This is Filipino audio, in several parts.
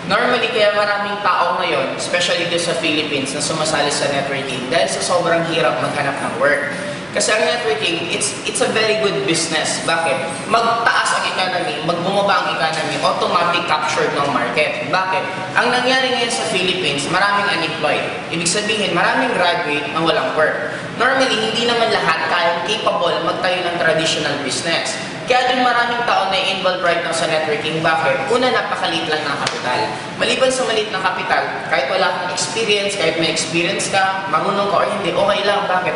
Normally, kaya maraming tao ngayon, especially dito sa Philippines, na sumasali sa networking dahil sa sobrang hirap maghanap ng work. Kasi ang networking, it's a very good business. Bakit? Magtaas ang economy, magbumaba ang economy, automatic captured ng market. Bakit? Ang nangyari ngayon sa Philippines, maraming unemployed. Ibig sabihin, maraming graduate na walang work. Normally, hindi naman lahat kayang capable magtayo ng traditional business. Kaya din maraming tao na involved right now sa networking. Bakit? Una, napakaliit lang ng kapital. Maliban sa maliit na kapital, kahit wala kang experience, kahit may experience ka, marunong ka o hindi, okay lang. Bakit?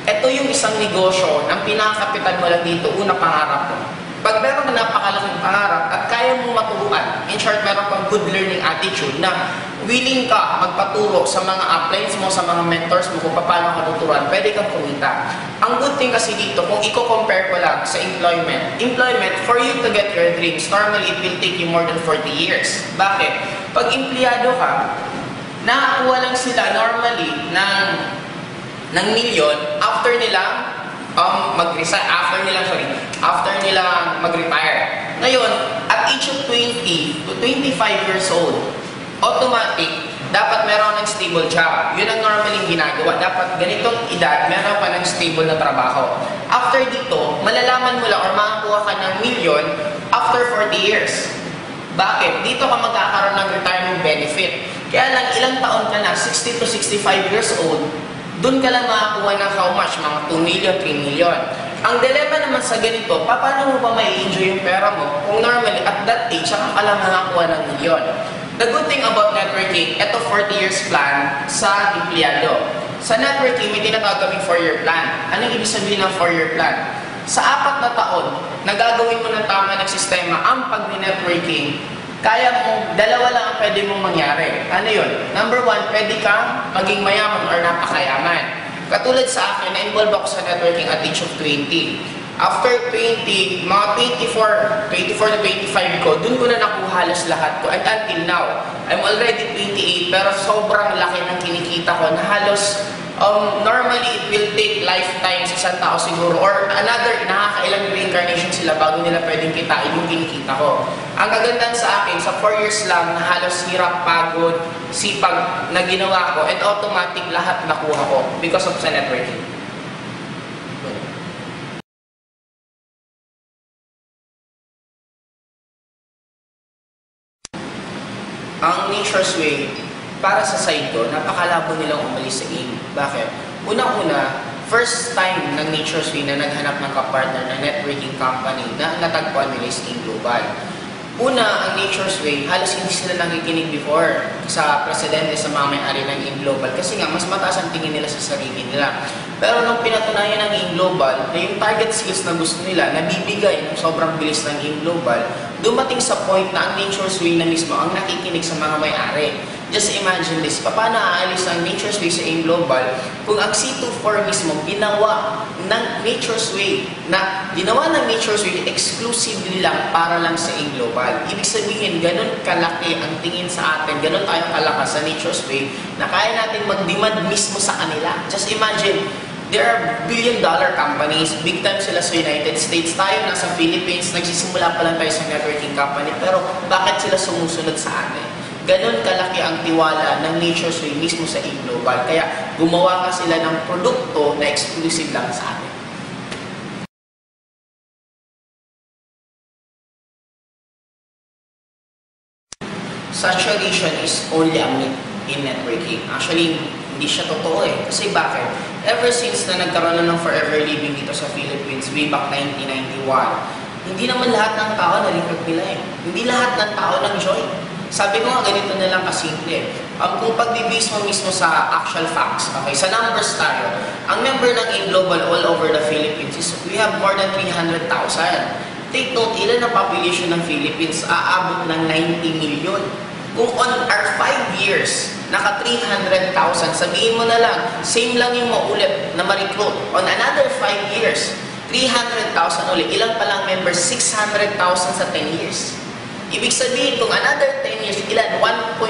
Ito yung isang negosyo ng pinakakapital mo lang dito, una pangarap mo. Pag meron ka napakalaking pangarap at kaya mo maturuan, in short, meron kang good learning attitude na willing ka magpaturo sa mga uplines mo, sa mga mentors mo kung paano ka tuturuan, pwede kang kumita. Ang good thing kasi dito, kung i-compare ko lang sa employment, for you to get your dreams, normally it will take you more than 40 years. Bakit? Pag empleyado ka, nakakuha lang sila normally ng milyon after nilang after nilang mag-retire. Ngayon, at age of 20 to 25 years old, automatic, dapat meron ng stable job. Yun ang normally ginagawa. Dapat ganitong edad, meron ka ng stable na trabaho. After dito, malalaman mo lang or makakuha ka ng milyon after 40 years. Bakit? Dito ka magkakaroon ng retirement benefit. Kaya lang, ilang taon ka na, 60 to 65 years old, doon ka lang makakuha ng how much? Mga 2 million, 3 million. Ang dilemma naman sa ganito, paano mo ba mai-enjoy yung pera mo kung normally at that age, saka ka lang makakuha ng milyon? The good thing about networking, ito 40 years plan sa empleyado. Sa networking, may tinatawag kaming 4-year plan. Anong ibig sabihin ng 4-year plan? Sa 4 na taon, nagagawin mo ng tama ng sistema ang pag-networking, kaya mo, 2 lang ang pwede mong mangyari. Ano yun? Number 1, pwede kang maging mayaman or napakayaman. Katulad sa akin, na-involve ako sa networking at age of 20. After 20, mga 24 to 25 ko, dun ko na nakuha halos lahat ko. And until now, I'm already 28, pero sobrang laki ng kinikita ko na halos, normally it will take lifetime sa isang tao siguro or another, nakakailang reincarnation sila bago nila pwedeng kitain yung kinikita ko. Ang kagandang sa akin, sa 4 years lang na halos hirap, pagod, sipag na ginawa ko and automatic lahat nakuha ko because of sa networking. Ang Nature's Way, para sa side ko, napakalabo nilang umalis sa game. Bakit? Unang-una, first time ng Nature's Way na naghanap ng kapartner na networking company na natagpuan nila is Team Global. Una, ang Nature's Way, halos hindi sila nakikinig before sa presidente sa mga may-ari ng AIM Global kasi nga, mas mataas ang tingin nila sa sarili nila. Pero nung pinatunayan ng AIM Global, na yung target skills na gusto nila, nabibigay ng sobrang bilis ng AIM Global, dumating sa point na ang Nature's Way na mismo ang nakikinig sa mga may-ari. Just imagine this, paano aalis ang Nature's Way sa AIM Global kung ang C24 mismo ginawa ng Nature's Way exclusively lang para lang sa AIM Global. Ibig sabihin, ganun kalaki ang tingin sa atin, ganun tayong kalakas sa Nature's Way na kaya natin mag-demand mismo sa kanila. Just imagine, there are billion-dollar companies, big time sila sa United States. Tayo nasa Philippines, nagsisimula pa lang tayo sa networking company, pero bakit sila sumusunod sa atin? Ganon kalaki ang tiwala ng Nature's Way mismo sa AIM Global. Kaya gumawa ka sila ng produkto na exclusive lang sa atin. Saturation is only a myth in networking. Actually, hindi siya totoo eh. Kasi bakit? Ever since na nagkaroon na ng Forever Living dito sa Philippines, way back 1991, hindi naman lahat ng tao na-recruit nila eh. Hindi lahat ng tao nag-join. Sabi ko nga, ganito na lang kasimple. Kung pag-base mo mismo sa actual facts, okay, sa numbers tayo, ang member ng AIM Global all over the Philippines is we have more than 300,000. Take note, ilan ang population ng Philippines? Aabot ng 90 million. Kung on our 5 years, naka 300,000, sabihin mo na lang, same lang yung maulit na ma-recruit. On another 5 years, 300,000 ulit. Ilan pa lang members? 600,000 sa 10 years. Ibig sabihin, kung another 10 years, ilan? 1.2.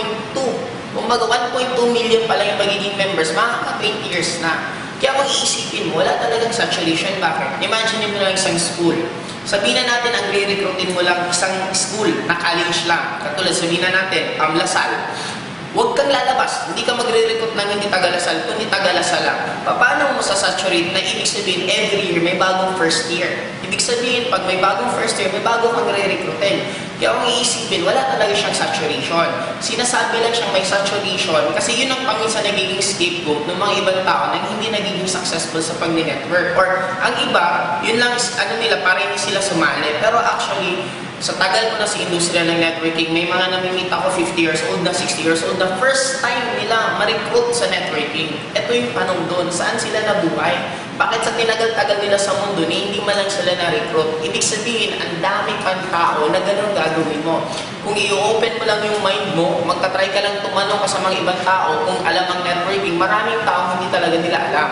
Kung baga 1.2 million pa lang yung magiging members, makaka 20 years na. Kaya kung iisipin mo, wala talagang saturation. Bakit? Imagine mo na isang school. Sabihin na natin, ang re-recruitin mo lang isang school na college lang. Katulad, sabihin na natin, Lasal. Huwag kang lalabas. Hindi ka magre-recruit ng hindi taga-Lasal, kundi taga-Lasal lang. Paano mo sasaturate na ibig sabihin every year may bagong first year? Ibig sabihin, pag may bagong first year, may bago kang re-recruitin. Kaya kung iisipin, wala talaga siyang saturation. Sinasabi lang siyang may saturation kasi yun ang paminsan nagiging scapegoat ng mga ibang tao na hindi nagiging successful sa pag-network. Or ang iba, yun lang, nila, para hindi sila sumali. Pero actually, sa tagal ko na sa industriya ng networking, may mga namimit ako 50 years old na 60 years old, the first time nila ma-recruit sa networking. Ito yung tanong doon, saan sila nabuhay? Bakit sa tinagal-tagal nila sa mundo ni hindi man lang sila na-recruit? Ibig sabihin, ang dami kang tao na ganun gagawin mo. Kung i-open mo lang yung mind mo, magta-try ka lang tumanong ka sa mga ibang tao kung alam ang networking, maraming tao hindi talaga nila alam.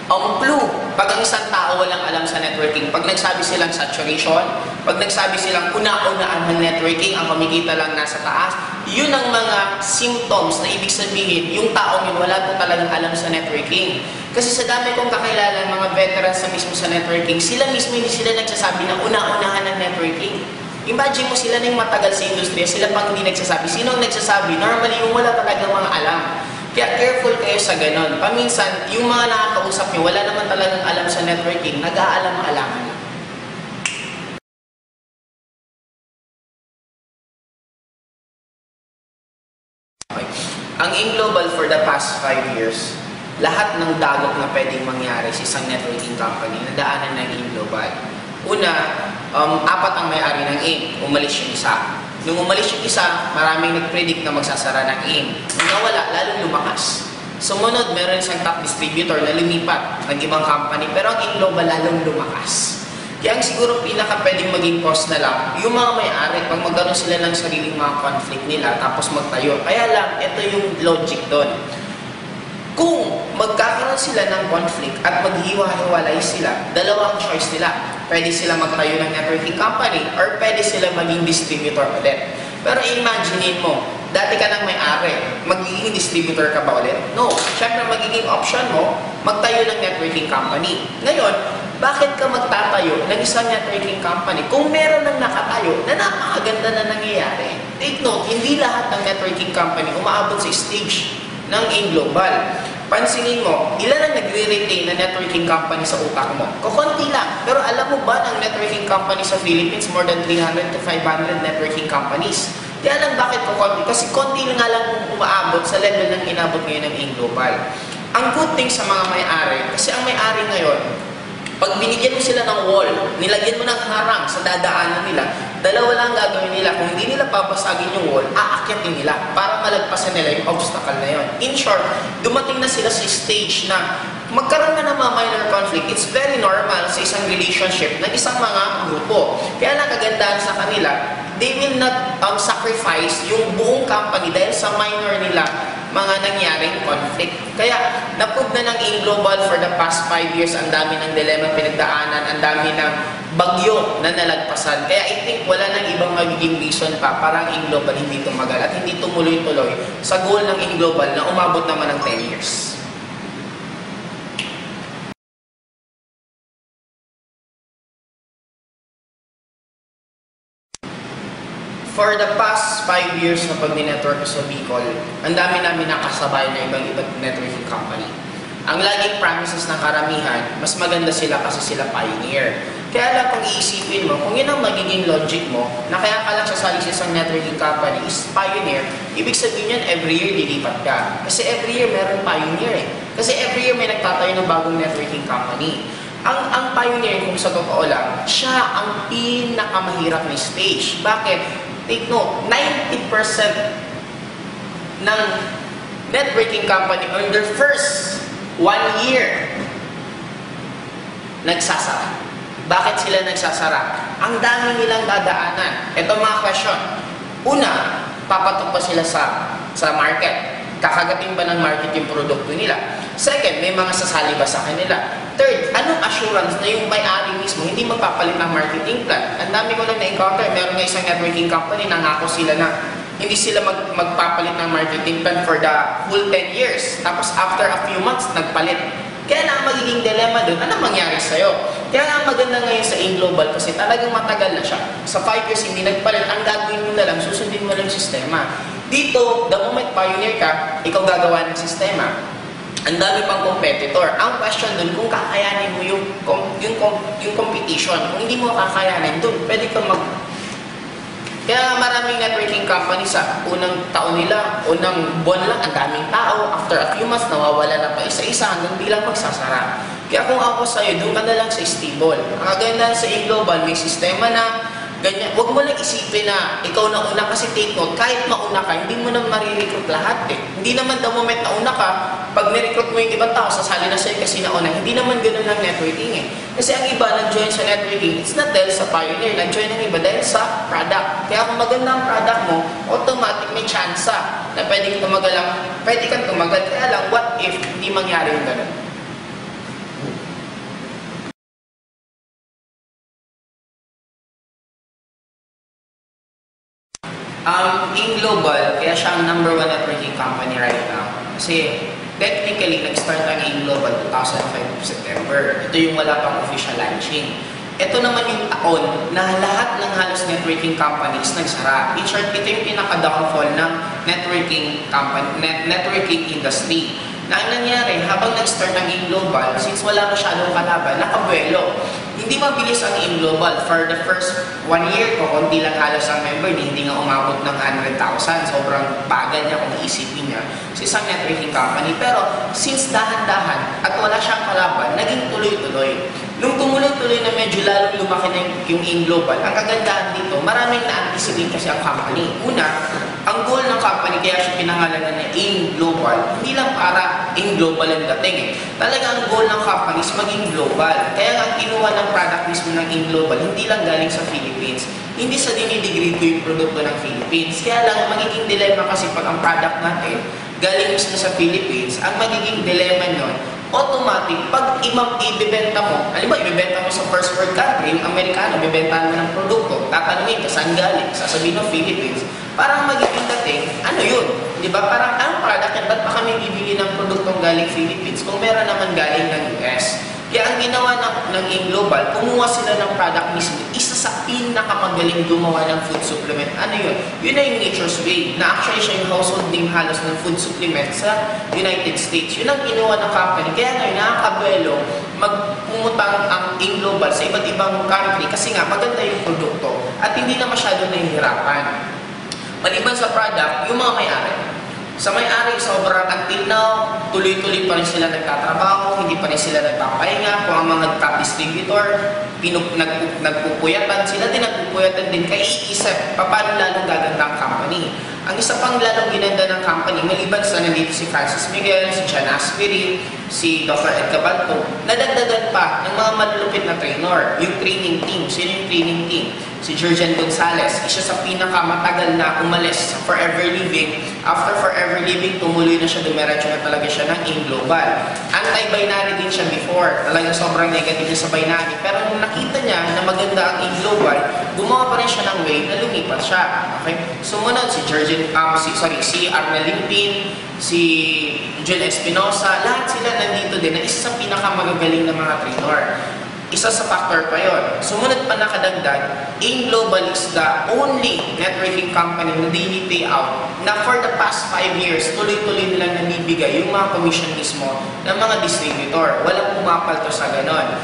Ang clue, pag ang isang tao walang alam sa networking, pag nagsabi silang saturation, pag nagsabi silang una-unaan ng networking, ang kumikita lang nasa taas, yun ang mga symptoms na ibig sabihin, yung taong yun wala po talagang alam sa networking. Kasi sa dami kong kakilala, mga veterans na mismo sa networking, sila mismo hindi sila nagsasabi na una-unahan ng networking. Imagine mo sila na yung matagal sa industriya, sila pang hindi nagsasabi. Sino ang nagsasabi? Normally, yung wala talagang mga alam. Kaya careful kayo sa ganon. Paminsan, yung mga nakakausap nyo, wala naman talagang alam sa networking, nag-aalam-alaman. Okay. Ang InGlobal for the past 5 years, lahat ng dagok na pwedeng mangyari sa isang networking company, nadaanan ng InGlobal. Una, 4 ang may-ari ng AIM, umalis yung isa. Nung umalis yung isa, maraming nag-predict na magsasara ng AIM. Nung nawala, lalong lumakas. Sumunod, meron isang top distributor na lumipat ng ibang company, pero ang InGlobal lalong lumakas. Kaya ang siguro pinaka pwedeng maging cause na lang, yung mga may-ari, pag magkaroon sila ng sariling mga conflict nila, tapos magtayo. Kaya lang, ito yung logic doon. Kung magkakaroon sila ng conflict at maghiwa-hiwalay sila, dalawang choice nila. Pwede sila magtayo ng networking company or pwede sila maging distributor ulit. Pero imagine mo, dati ka nang may-ari, magiging distributor ka ba ulit? No. Siyempre, magiging option mo, magtayo ng networking company. Ngayon, bakit ka magtatayo ng isang networking company kung meron nang nakatayo na napakaganda na nangyayari? Take note, hindi lahat ng networking company umaabot sa stage ng InGlobal. Pansinin mo, ilan ang nagre-retain na networking company sa utak mo? Kukunti lang. Pero alam mo ba ng networking company sa Philippines, more than 300 to 500 networking companies? Kaya lang bakit kukunti? Kasi konti nga lang umaabot sa level ng inabot ngayon ng InGlobal. Ang good thing sa mga may-ari, kasi ang may-ari ngayon, pag binigyan mo sila ng wall, nilagyan mo ng harang sa dadaanan nila, dalawa lang gagawin nila. Kung hindi nila papasagin yung wall, aakyatin nila para malagpasan nila yung obstacle na yun. In short, dumating na sila sa stage na magkaroon na ng mga minor conflict. It's very normal sa isang relationship ng isang mga grupo. Kaya lang kagandahan sa kanila, they will not sacrifice yung buong company dahil sa minor nila mga nangyaring conflict. Kaya, na-prove na ng InGlobal for the past 5 years, ang dami ng dilemma pinagdaanan, ang dami ng bagyo na nalagpasan. Kaya I think wala nang ibang magiging reason pa para ang InGlobal hindi tumagal at hindi tumuloy-tuloy sa goal ng InGlobal na umabot naman ng 10 years. For the past 5 years na pag-network sa Bicol, ang dami namin nakasabay na ibang networking company. Ang laging promises ng karamihan, mas maganda sila kasi sila pioneer. Kaya lang kung iisipin mo, kung yun ang magiging logic mo, na kaya ka lang sasali sa isang networking company is pioneer, ibig sabihin yan, every year lilipat ka. Kasi every year meron pioneer eh. Kasi every year may nagtatayo ng bagong networking company. Ang pioneer, kung sa totoo lang, siya ang pinakamahirap na stage. Bakit? Take note, 90% ng networking company on their first 1 year nagsasara. Bakit sila nagsasara? Ang dami nilang dadaanan. Ito mga question. Una, papatok pa sila sa market. Kakagating ba ng market yung produkto nila? Second, may mga sasali ba sa kanila? Third, anong assurance na yung may-ari mismo hindi magpapalit ng marketing plan? Ang dami ko lang na-encounter. Meron nga isang networking company, nangako sila na hindi sila magpapalit ng marketing plan for the full 10 years. Tapos after a few months, nagpalit. Kaya na ang magiging dilemma doon, anong mangyari sa'yo? Kaya ang maganda ngayon sa AIM Global kasi talagang matagal na siya. Sa 5 years hindi nagpalit, ang gagawin mo na lang, susundin mo lang yung sistema. Dito, the moment pioneer ka, ikaw gagawa ng sistema. Ang dami pang competitor. Ang question dun, kung kakayanin mo yung competition. Kung hindi mo kakayanin dun, pwede kang Kaya maraming networking companies sa unang taon nila, unang buwan lang, ang daming tao. After a few months, nawawala na pa isa-isa hanggang di lang magsasara. Kaya kung ako sa'yo, doon ka na lang sa stable. Ang kaganda sa AIM Global, may sistema na ganyan. Huwag mo lang isipin na ikaw na una kasi take note, kahit mauna ka, hindi mo na marirecruit lahat eh. Hindi naman the moment na una ka, pag nirecruit mo yung ibang tao, sasali na sa'yo kasi nauna. Hindi naman ganun ang networking eh. Kasi ang iba nag-join sa networking, it's not dahil sa pioneer, nag-join ang iba dahil sa product. Kaya kung maganda ang product mo, automatic may chance na pwede kang tumagal. Kaya lang, what if hindi mangyari yung ganun? AIM Global, kaya siya ang #1 networking company right now. Kasi technically, nag-start ang AIM Global 2005 September. Ito yung wala pang official launching. Ito naman yung taon na lahat ng halos networking companies nagsara. In short, ito yung pinaka-downfall ng networking industry. Na ang nangyari, habang nag-start ang AIM Global, since wala masyadong kalaban, nakabuelo. Hindi mabilis ang AIM Global. For the first 1 year ko, konti lang halos ang member, hindi nga umabot ng 100,000. Sobrang bagal niya kung iisipin niya sa isang networking company. Pero since dahan-dahan at wala siyang kalaban, naging tuloy-tuloy. Nung tumuloy-tuloy na medyo lalong lumaki na yung AIM Global, ang kagandahan dito, maraming na-anticipate kasi ang company. Una, ang goal ng company, kaya siya pinangalanan na AIM Global, hindi lang para AIM Global ang dating eh. Talaga ang goal ng company is maging global. Kaya ang kinuha ng product mismo ng AIM Global, hindi lang galing sa Philippines. Hindi sa dinidegrade ko yung produkto ng Philippines. Kaya lang, magiging dilemma kasi pag ang product natin galing mismo sa Philippines, ang magiging dilemma nun, automatic, pag ibibenta mo, halimbawa, ibibenta mo sa first world country, yung Amerikano, ibibenta mo ng produkto, tatanungin ka, saan galing? Sasabihin ng Philippines. Parang magiging dating, ano yun? Di ba? Parang, anong product yan? Ba't pa kami bibili ng produktong galing Philippines kung meron naman galing ng US? Kaya ang ginawa ng AIM Global, kumuha sila ng product mismo, isa sa pinakamagaling gumawa ng food supplement. Ano yun? Yun na yung Nature's Way, na actually siya yung household name halos ng food supplement sa United States. Yun ang ginawa ng company. Kaya ngayon, nakakabuelo, magpumutang ang AIM Global sa iba't ibang country kasi nga maganda yung produkto at hindi na masyado nahihirapan. Maliban sa product, yung mga may-ari. Sa may-ari, sobrang until now, tuloy-tuloy pa rin sila nagtatrabaho, hindi pa rin sila nagpapahinga. Kung ang mga top distributor, nagpupuyatan, sila din nagpupuyatan din kaya iisip, paano lalong gaganda ang company. Ang isa pang lalong ginanda ng company, maliban sa nandito si Francis Miguel, si John Aspirin, si Dr. Ed Cabanto, nadagdagan pa ng mga malulupit na trainer, yung training team. Sino yung training team? Si Jurgen Gonzalez, isa sa pinakamatagal na umalis sa Forever Living. After Forever Living, tumuloy na siya, dumiretso na talaga siya ng AIM Global. Anti-binary din siya before, talagang sobrang negative niya sa binary. Pero nung nakita niya na maganda ang AIM Global, gumawa pa rin siya ng way na lumipat siya. Okay? Sumunod si si Arnel Limpin, si John Espinosa, lahat sila nandito din na isa sa pinakamagagaling na mga trainer. Isa sa factor pa yon. Sumunod pa nakadagdag, AIM Global is the only networking company na daily payout na for the past 5 years, tuloy-tuloy nilang namibigay yung mga commission mismo ng mga distributor. Walang pumapalto sa ganon.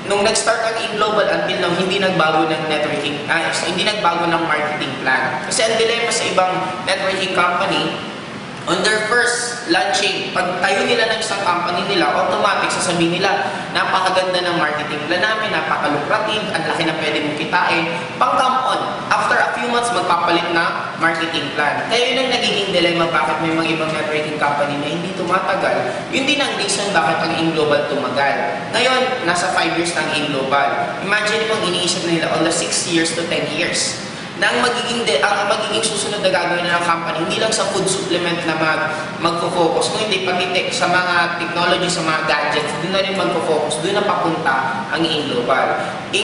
Nung nag-start ang AIM Global until now, hindi nagbago ng hindi nagbago ng marketing plan. Kasi ang dilemma sa ibang networking company, on their first launching, pag tayo nila ng isang company nila, automatic sasabihin nila, napakaganda ng marketing plan namin, napaka-lucrative, ang laki na pwede mong kitain. Pang-come on, after a few months, magpapalit na marketing plan. Kaya yun ang nagiging dilemma bakit may mga ibang networking company na hindi tumatagal. Yun din ang reason bakit ang AIM Global tumagal. Ngayon, nasa 5 years na ang AIM Global. Imagine kung iniisip nila all the 6 years to 10 years. Na ang magiging susunod na gagawin ng company, hindi lang sa food supplement na magfo-focus, kung hindi pati sa mga technology, sa mga gadgets, doon na rin magfo-focus, doon na papunta ang AIM Global.